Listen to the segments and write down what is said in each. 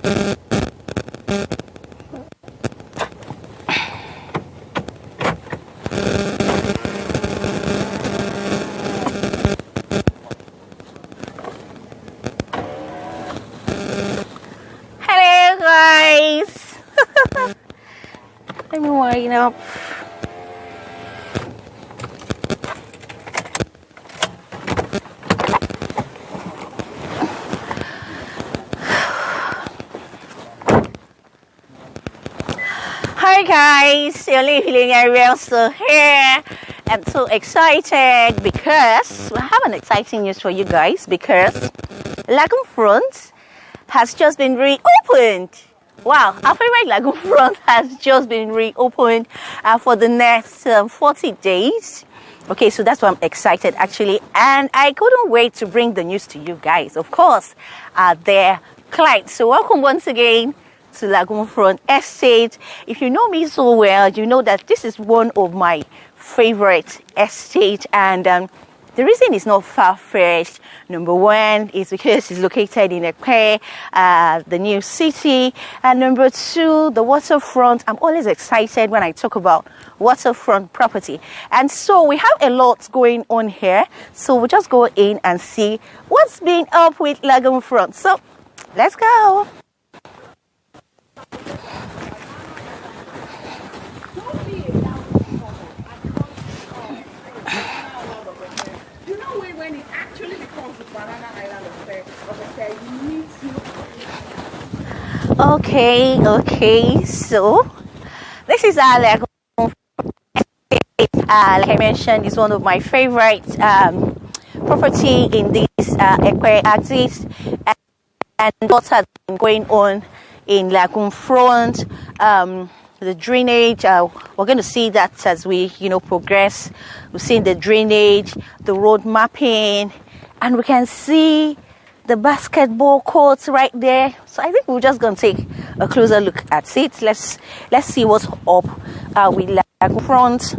Hello guys. Let me wind up. Hi guys, you're feeling real so here. I'm so excited because we have an exciting news for you guys because Lagoon Front has just been reopened. Wow, our favorite Lagoon Front has just been reopened for the next 40 days. Okay, so that's why I'm excited actually, and I couldn't wait to bring the news to you guys. Of course, their clients. So welcome once again to Lagoon Front Estate. If you know me so well, you know that this is one of my favorite estates, and the reason it's not far-fetched, number one, is because it's located in Lekki-Epe, the new city, and number two, the waterfront. I'm always excited when I talk about waterfront property, and so we have a lot going on here. So we'll just go in and see what's been up with Lagoon Front. So let's go. Okay, so this is our Lagoon. Like I mentioned, it's one of my favorite property in this Ekwe axis, and what has been going on in Lagoon Front. The drainage, we're going to see that as we progress. We've seen the drainage, the road mapping, and we can see the basketball courts right there. So I think we're just going to take a closer look at it. Let's see what's up with Lagoon Front.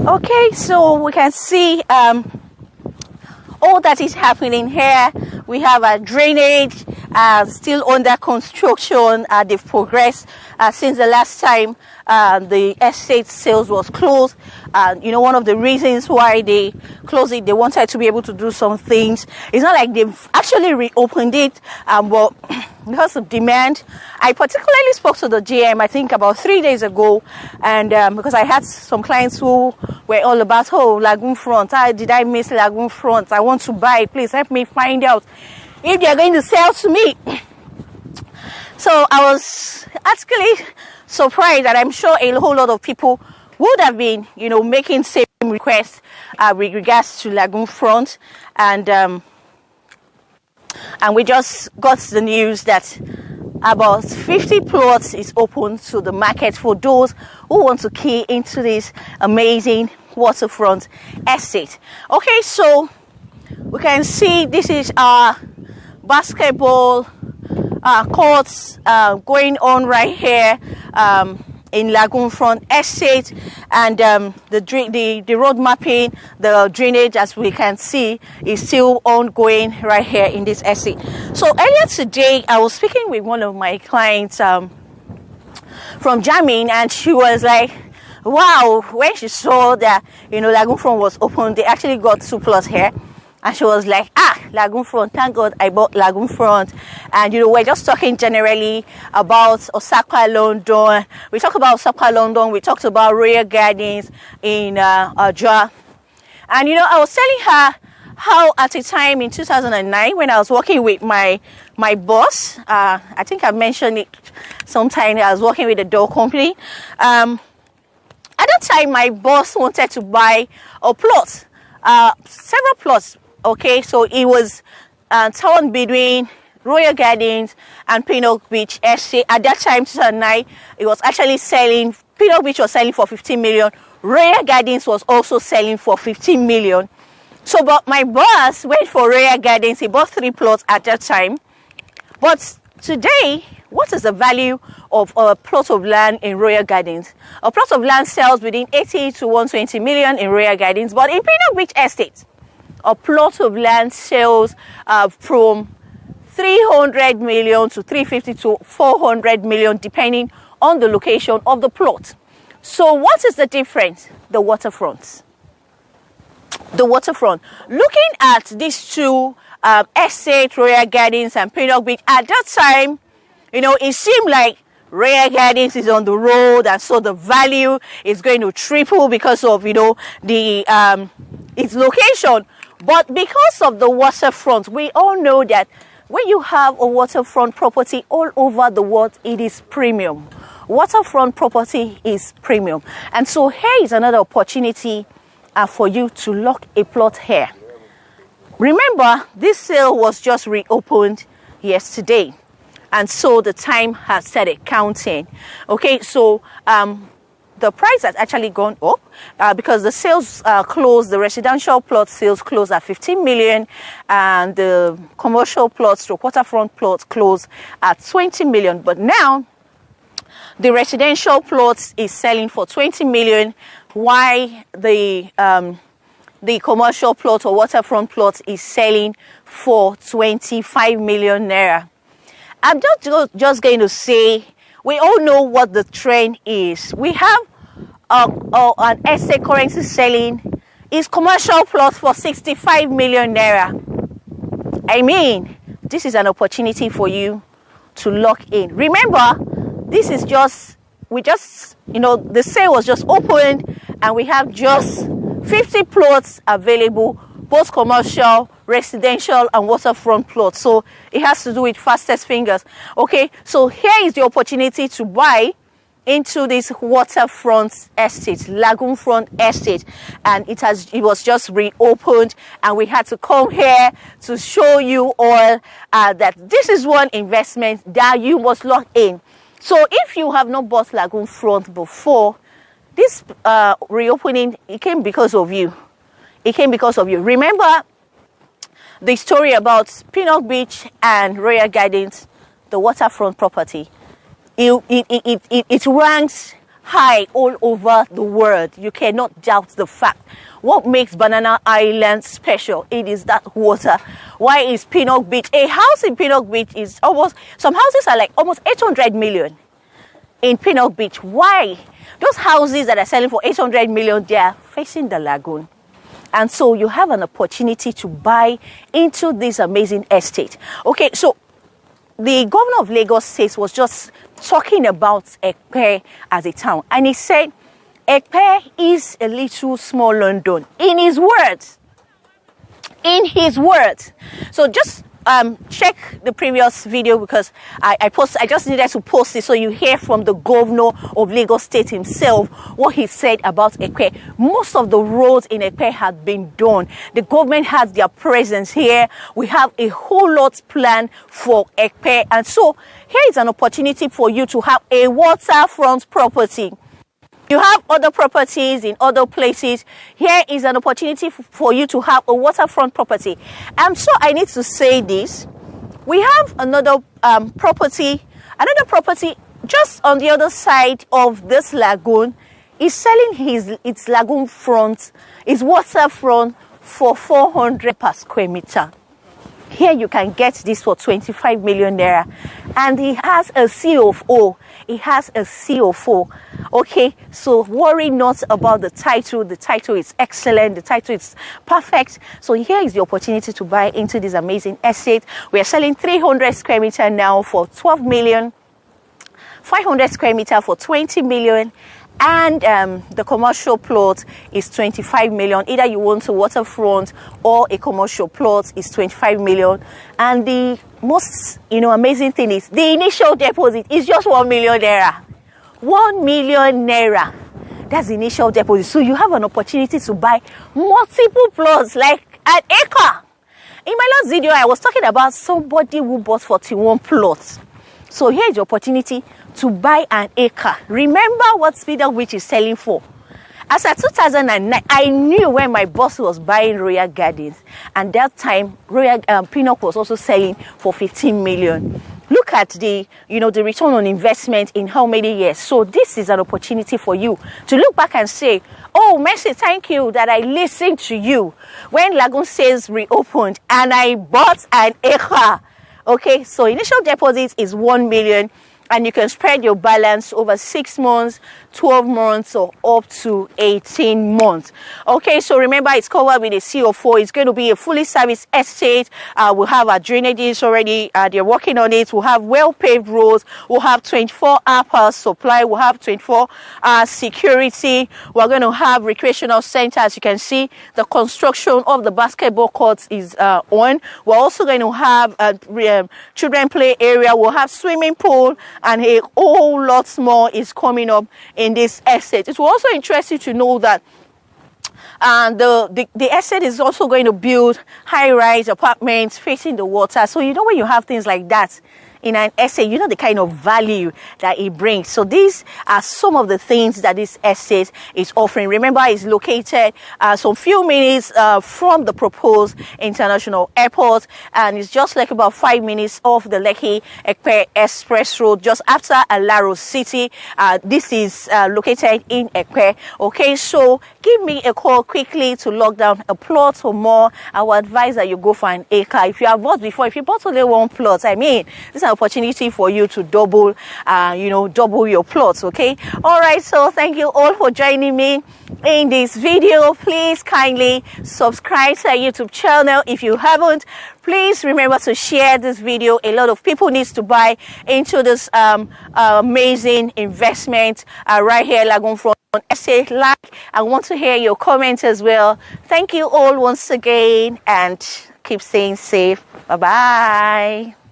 Okay, so we can see all that is happening here. We have a drainage still under construction. They've progressed since the last time the estate sales was closed. One of the reasons why they closed it, they wanted to be able to do some things. It's not like they've actually reopened it, but because of demand. I particularly spoke to the GM, I think about 3 days ago, and because I had some clients who were all about, oh, Lagoon Front, did I miss Lagoon Front? I want to buy it. Please help me find out if they're going to sell to me. So I was actually surprised that I'm sure a whole lot of people would have been, making same requests with regards to Lagoon Front, and we just got the news that about 50 plots is open to the market for those who want to key into this amazing waterfront estate. Okay, so we can see this is our basketball courts going on right here in Lagoon Front Estate, and the road mapping, the drainage, as we can see, is still ongoing right here in this estate. So earlier today, I was speaking with one of my clients from Jamin, and she was like, wow, when she saw that Lagoon Front was open, they actually got 2 plots here. And she was like, Lagoon Front, thank God I bought Lagoon Front. And, we're just talking generally about Osaka, London. We talked about Osaka, London. We talked about Royal Gardens in Aja. And, I was telling her how at a time in 2009, when I was working with my boss, I think I mentioned it sometime, I was working with a door company. At that time, my boss wanted to buy a plot, several plots. Okay, so it was torn between Royal Gardens and Pinnock Beach Estate. At that time, 2009, it was actually selling. Pinnock Beach was selling for 15 million. Royal Gardens was also selling for 15 million. So, but my boss went for Royal Gardens. He bought 3 plots at that time. But today, what is the value of a plot of land in Royal Gardens? A plot of land sells between 80 to 120 million in Royal Gardens, but in Pinnock Beach Estate, a plot of land sells from 300 million to 350 to 400 million, depending on the location of the plot. So what is the difference? The waterfronts. The waterfront. Looking at these two estates, Royal Gardens and Pinnock Beach, at that time, you know, it seemed like Royal Gardens is on the road, and so the value is going to triple because of, you know, the its location. But because of the waterfront, we all know that when you have a waterfront property all over the world, it is premium. Waterfront property is premium. And so here is another opportunity for you to lock a plot here. Remember, this sale was just reopened yesterday, and so the time has started counting. Okay, so the price has actually gone up because the sales closed, the residential plot sales closed at 15 million, and the commercial plots, the waterfront plots closed at 20 million. But now the residential plots is selling for 20 million, while the commercial plot or waterfront plot is selling for 25 million naira. I'm just going to say, we all know what the trend is. We have an estate currently selling is commercial plot for 65 million naira. I mean, this is an opportunity for you to lock in. Remember, this is just, you know, the sale was just opened, and we have just 50 plots available, both commercial, residential, and waterfront plots. So it has to do with fastest fingers. Okay, so here is the opportunity to buy into this waterfront estate, Lagoon Front Estate, and it was just reopened, and we had to come here to show you all that this is one investment that you must lock in. So if you have not bought Lagoon Front before, this reopening, it came because of you. It came because of you. Remember the story about Pinnock Beach and Royal Gardens, the waterfront property. It ranks high all over the world. You cannot doubt the fact. What makes Banana Island special? It is that water. Why is Pinnock Beach? A house in Pinnock Beach is almost, some houses are like almost 800 million in Pinnock Beach. Why? Those houses that are selling for 800 million, they are facing the lagoon. And so you have an opportunity to buy into this amazing estate. Okay, so the governor of Lagos State was just talking about Ekpe as a town. And he said, Ekpe is a little small London. In his words. In his words. So just check the previous video, because I just needed to post it so you hear from the governor of Lagos State himself what he said about Ekpe. Most of the roads in Ekpe had been done. The government has their presence here. We have a whole lot planned for Ekpe, and so here is an opportunity for you to have a waterfront property. You have other properties in other places. Here is an opportunity for you to have a waterfront property. And so I need to say this. We have another property just on the other side of this lagoon. Is selling its lagoon front, its waterfront for 400 per square meter. Here you can get this for 25 million naira. And he has a CFO. It has a CFO. Okay, so worry not about the title. The title is excellent. The title is perfect. So here is the opportunity to buy into this amazing estate. We are selling 300 square meter now for 12 million, 500 square meter for 20 million, and the commercial plot is 25 million. Either you want a waterfront or a commercial plot is 25 million. And the most, amazing thing is the initial deposit is just 1 million naira. 1 million naira. That's the initial deposit. So you have an opportunity to buy multiple plots, like an acre. In my last video, I was talking about somebody who bought 41 plots. So here's your opportunity to buy an acre. Remember what Speeder Witch is selling for. As at 2009, I knew when my boss was buying Royal Gardens, and that time Royal Pinnock was also selling for 15 million. Look at the, the return on investment in how many years. So this is an opportunity for you to look back and say, oh, Mercy, thank you that I listened to you when Lagoon Sales reopened and I bought an acre. Okay, so initial deposit is 1 million. And you can spread your balance over 6 months, 12 months, or up to 18 months. Okay, so remember, it's covered with a CO4. It's going to be a fully serviced estate. We'll have our drainages already. They're working on it. We'll have well-paved roads. We'll have 24-hour power supply. We'll have 24-hour security. We're going to have recreational center. As you can see, the construction of the basketball courts is on. We're also going to have a children play area. We'll have swimming pool. And a whole lot more is coming up in this estate. It's also interesting to know that the estate is also going to build high-rise apartments facing the water. So when you have things like that in an estate, the kind of value that it brings. So these are some of the things that this estate is offering. Remember, it's located some few minutes from the proposed international airport, and it's just like about 5 minutes off the Lekki-Epe Express Road, just after Alaro City. This is located in Epe. Okay, so give me a call quickly to lock down a plot for more. I would advise that you go for an acre. If you have bought before, if you bought only one plot, this is an opportunity for you to double your plots. Okay, all right, so thank you all for joining me in this video. Please kindly subscribe to our YouTube channel if you haven't. Please remember to share this video. A lot of people need to buy into this amazing investment right here, Lagoon Front Estate. I want to hear your comments as well. Thank you all once again, and keep staying safe. Bye bye.